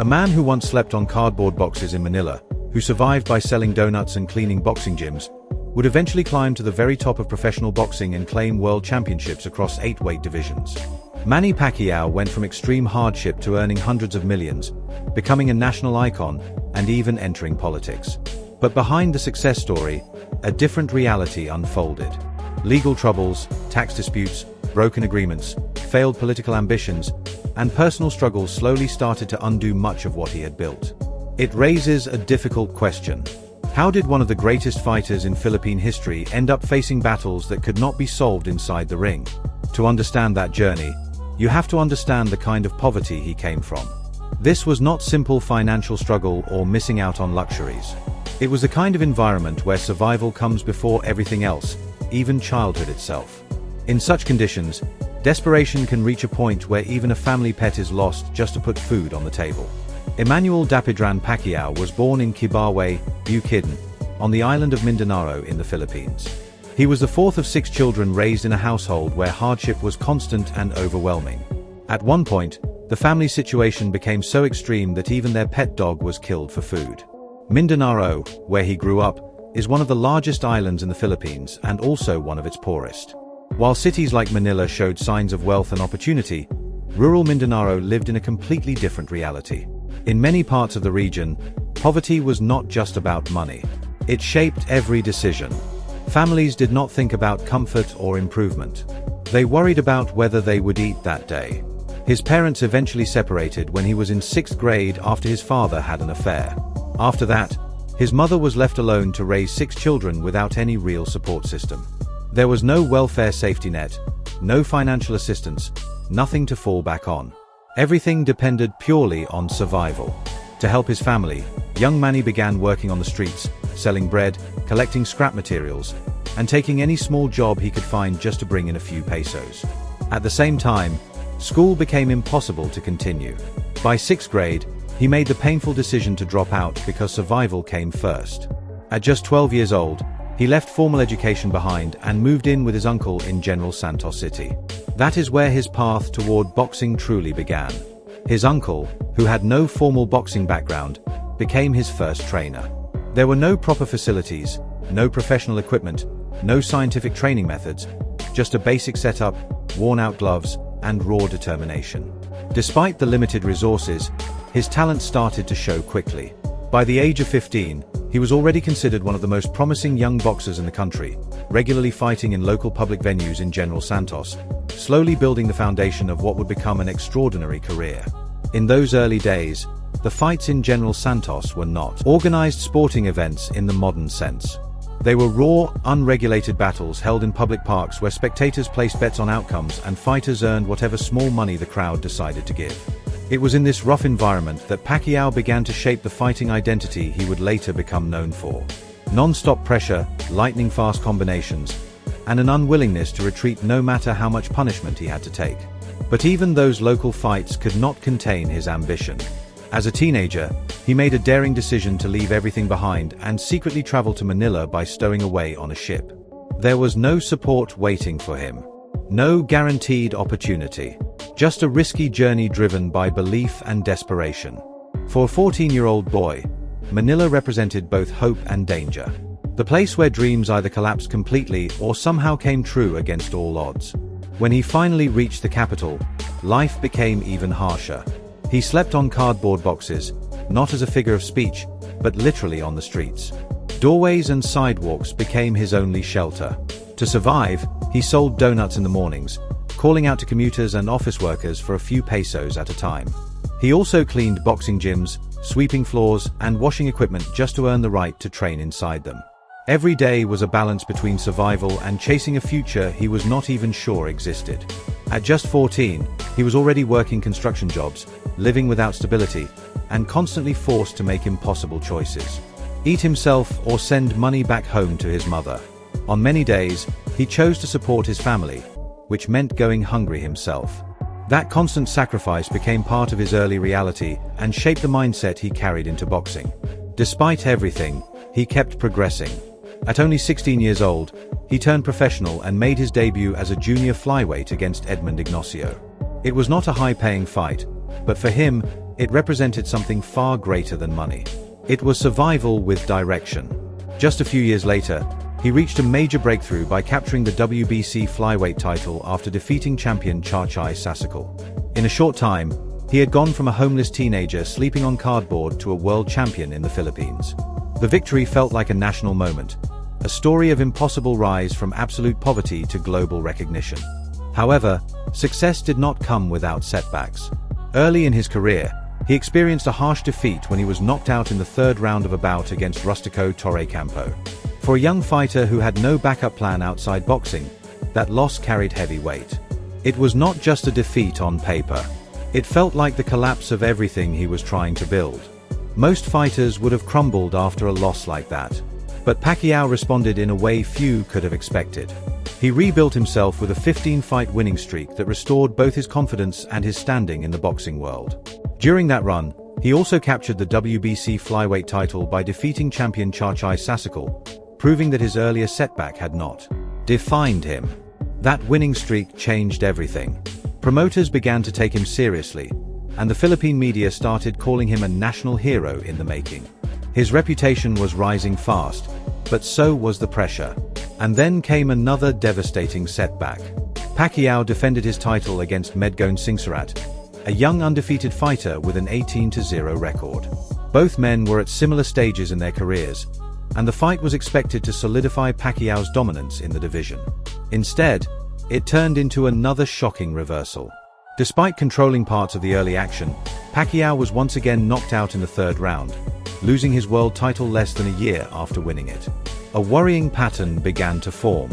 A man who once slept on cardboard boxes in Manila, who survived by selling donuts and cleaning boxing gyms, would eventually climb to the very top of professional boxing and claim world championships across 8 weight divisions. Manny Pacquiao went from extreme hardship to earning hundreds of millions, becoming a national icon, and even entering politics. But behind the success story, a different reality unfolded. Legal troubles, tax disputes, broken agreements, failed political ambitions, and personal struggles slowly started to undo much of what he had built. It raises a difficult question. How did one of the greatest fighters in Philippine history end up facing battles that could not be solved inside the ring? To understand that journey, you have to understand the kind of poverty he came from. This was not simple financial struggle or missing out on luxuries. It was the kind of environment where survival comes before everything else, even childhood itself. In such conditions, desperation can reach a point where even a family pet is lost just to put food on the table. Emmanuel Dapidran Pacquiao was born in Kibawe, Bukidnon, on the island of Mindanao in the Philippines. He was the fourth of 6 children raised in a household where hardship was constant and overwhelming. At one point, the family situation became so extreme that even their pet dog was killed for food. Mindanao, where he grew up, is one of the largest islands in the Philippines and also one of its poorest. While cities like Manila showed signs of wealth and opportunity, rural Mindanao lived in a completely different reality. In many parts of the region, poverty was not just about money. It shaped every decision. Families did not think about comfort or improvement. They worried about whether they would eat that day. His parents eventually separated when he was in 6th grade after his father had an affair. After that, his mother was left alone to raise 6 children without any real support system. There was no welfare safety net, no financial assistance, nothing to fall back on. Everything depended purely on survival. To help his family, young Manny began working on the streets, selling bread, collecting scrap materials, and taking any small job he could find just to bring in a few pesos. At the same time, school became impossible to continue. By 6th grade, he made the painful decision to drop out because survival came first. At just 12 years old, he left formal education behind and moved in with his uncle in General Santos City. That is where his path toward boxing truly began. His uncle, who had no formal boxing background, became his first trainer. There were no proper facilities, no professional equipment, no scientific training methods, just a basic setup, worn-out gloves, and raw determination. Despite the limited resources, his talent started to show quickly. By the age of 15, he was already considered one of the most promising young boxers in the country, regularly fighting in local public venues in General Santos, slowly building the foundation of what would become an extraordinary career. In those early days, the fights in General Santos were not organized sporting events in the modern sense. They were raw, unregulated battles held in public parks where spectators placed bets on outcomes and fighters earned whatever small money the crowd decided to give. It was in this rough environment that Pacquiao began to shape the fighting identity he would later become known for. Non-stop pressure, lightning-fast combinations, and an unwillingness to retreat no matter how much punishment he had to take. But even those local fights could not contain his ambition. As a teenager, he made a daring decision to leave everything behind and secretly travel to Manila by stowing away on a ship. There was no support waiting for him. No guaranteed opportunity. Just a risky journey driven by belief and desperation. For a 14-year-old boy, Manila represented both hope and danger. The place where dreams either collapsed completely or somehow came true against all odds. When he finally reached the capital, life became even harsher. He slept on cardboard boxes, not as a figure of speech, but literally on the streets. Doorways and sidewalks became his only shelter. To survive, he sold donuts in the mornings, calling out to commuters and office workers for a few pesos at a time. He also cleaned boxing gyms, sweeping floors, and washing equipment just to earn the right to train inside them. Every day was a balance between survival and chasing a future he was not even sure existed. At just 14, he was already working construction jobs, living without stability, and constantly forced to make impossible choices. Eat himself or send money back home to his mother. On many days, he chose to support his family, which meant going hungry himself. That constant sacrifice became part of his early reality and shaped the mindset he carried into boxing. Despite everything, he kept progressing. At only 16 years old, he turned professional and made his debut as a junior flyweight against Edmund Ignacio. It was not a high-paying fight, but for him, it represented something far greater than money. It was survival with direction. Just a few years later, he reached a major breakthrough by capturing the WBC flyweight title after defeating champion Chachai Sasakal. In a short time, he had gone from a homeless teenager sleeping on cardboard to a world champion in the Philippines. The victory felt like a national moment, a story of impossible rise from absolute poverty to global recognition. However, success did not come without setbacks. Early in his career, he experienced a harsh defeat when he was knocked out in the third round of a bout against Rustico Torre Campo. For a young fighter who had no backup plan outside boxing, that loss carried heavy weight. It was not just a defeat on paper. It felt like the collapse of everything he was trying to build. Most fighters would have crumbled after a loss like that. But Pacquiao responded in a way few could have expected. He rebuilt himself with a 15-fight winning streak that restored both his confidence and his standing in the boxing world. During that run, he also captured the WBC flyweight title by defeating champion Chachai Sasakal, proving that his earlier setback had not defined him. That winning streak changed everything. Promoters began to take him seriously, and the Philippine media started calling him a national hero in the making. His reputation was rising fast, but so was the pressure. And then came another devastating setback. Pacquiao defended his title against Medgone Singsarat, a young undefeated fighter with an 18-0 record. Both men were at similar stages in their careers, and the fight was expected to solidify Pacquiao's dominance in the division. Instead, it turned into another shocking reversal. Despite controlling parts of the early action, Pacquiao was once again knocked out in the third round, losing his world title less than a year after winning it. A worrying pattern began to form.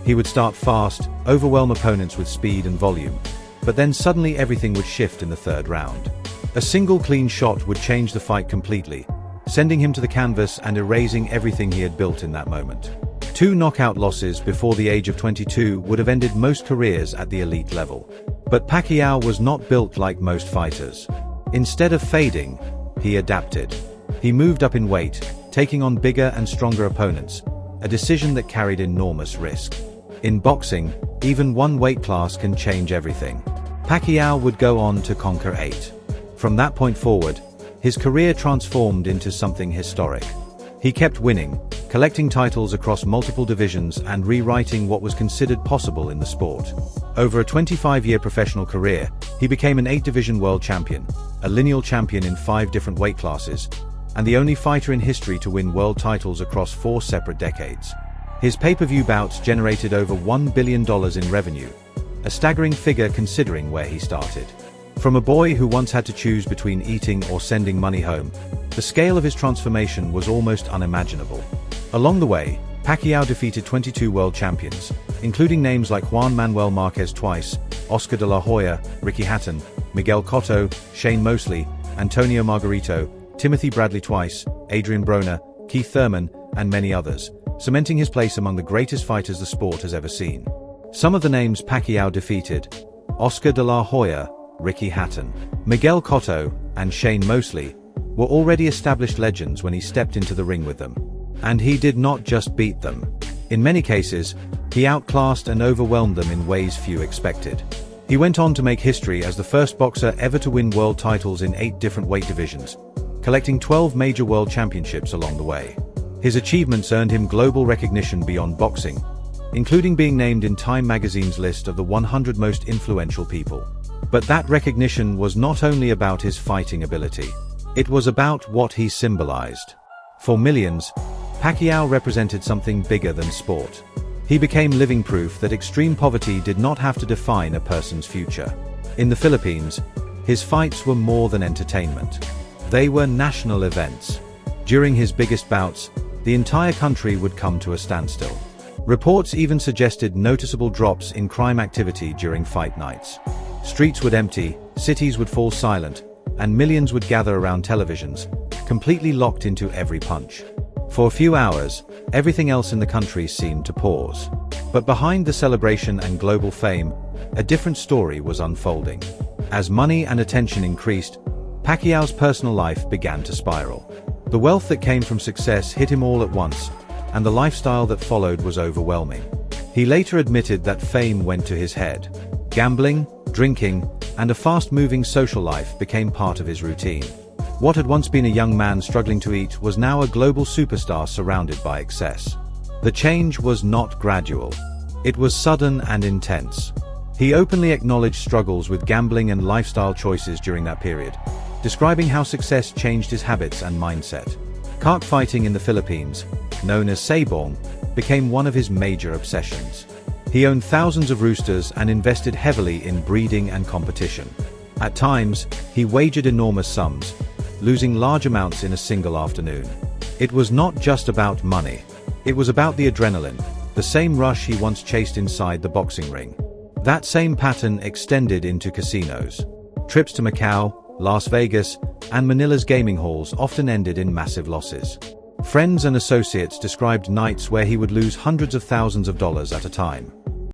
He would start fast, overwhelm opponents with speed and volume, but then suddenly everything would shift in the third round. A single clean shot would change the fight completely, sending him to the canvas and erasing everything he had built in that moment. 2 knockout losses before the age of 22 would have ended most careers at the elite level. But Pacquiao was not built like most fighters. Instead of fading, he adapted. He moved up in weight, taking on bigger and stronger opponents, a decision that carried enormous risk. In boxing, even one weight class can change everything. Pacquiao would go on to conquer 8. From that point forward, his career transformed into something historic. He kept winning, collecting titles across multiple divisions and rewriting what was considered possible in the sport. Over a 25-year professional career, he became an 8-division world champion, a lineal champion in 5 different weight classes, and the only fighter in history to win world titles across 4 separate decades. His pay-per-view bouts generated over $1 billion in revenue, a staggering figure considering where he started. From a boy who once had to choose between eating or sending money home, the scale of his transformation was almost unimaginable. Along the way, Pacquiao defeated 22 world champions, including names like Juan Manuel Marquez twice, Oscar de la Hoya, Ricky Hatton, Miguel Cotto, Shane Mosley, Antonio Margarito, Timothy Bradley twice, Adrian Broner, Keith Thurman, and many others, cementing his place among the greatest fighters the sport has ever seen. Some of the names Pacquiao defeated: Oscar de la Hoya, Ricky Hatton, Miguel Cotto, and Shane Mosley, were already established legends when he stepped into the ring with them. And he did not just beat them. In many cases, he outclassed and overwhelmed them in ways few expected. He went on to make history as the first boxer ever to win world titles in 8 different weight divisions, collecting 12 major world championships along the way. His achievements earned him global recognition beyond boxing, including being named in Time magazine's list of the 100 most influential people. But that recognition was not only about his fighting ability. It was about what he symbolized. For millions, Pacquiao represented something bigger than sport. He became living proof that extreme poverty did not have to define a person's future. In the Philippines, his fights were more than entertainment. They were national events. During his biggest bouts, the entire country would come to a standstill. Reports even suggested noticeable drops in crime activity during fight nights. Streets would empty, cities would fall silent, and millions would gather around televisions, completely locked into every punch. For a few hours, everything else in the country seemed to pause. But behind the celebration and global fame, a different story was unfolding. As money and attention increased, Pacquiao's personal life began to spiral. The wealth that came from success hit him all at once, and the lifestyle that followed was overwhelming. He later admitted that fame went to his head. Gambling, drinking, and a fast-moving social life became part of his routine. What had once been a young man struggling to eat was now a global superstar surrounded by excess. The change was not gradual. It was sudden and intense. He openly acknowledged struggles with gambling and lifestyle choices during that period, describing how success changed his habits and mindset. Cockfighting in the Philippines, known as sabong, became one of his major obsessions. He owned thousands of roosters and invested heavily in breeding and competition. At times, he wagered enormous sums, losing large amounts in a single afternoon. It was not just about money. It was about the adrenaline, the same rush he once chased inside the boxing ring. That same pattern extended into casinos. Trips to Macau, Las Vegas, and Manila's gaming halls often ended in massive losses. Friends and associates described nights where he would lose hundreds of thousands of dollars at a time.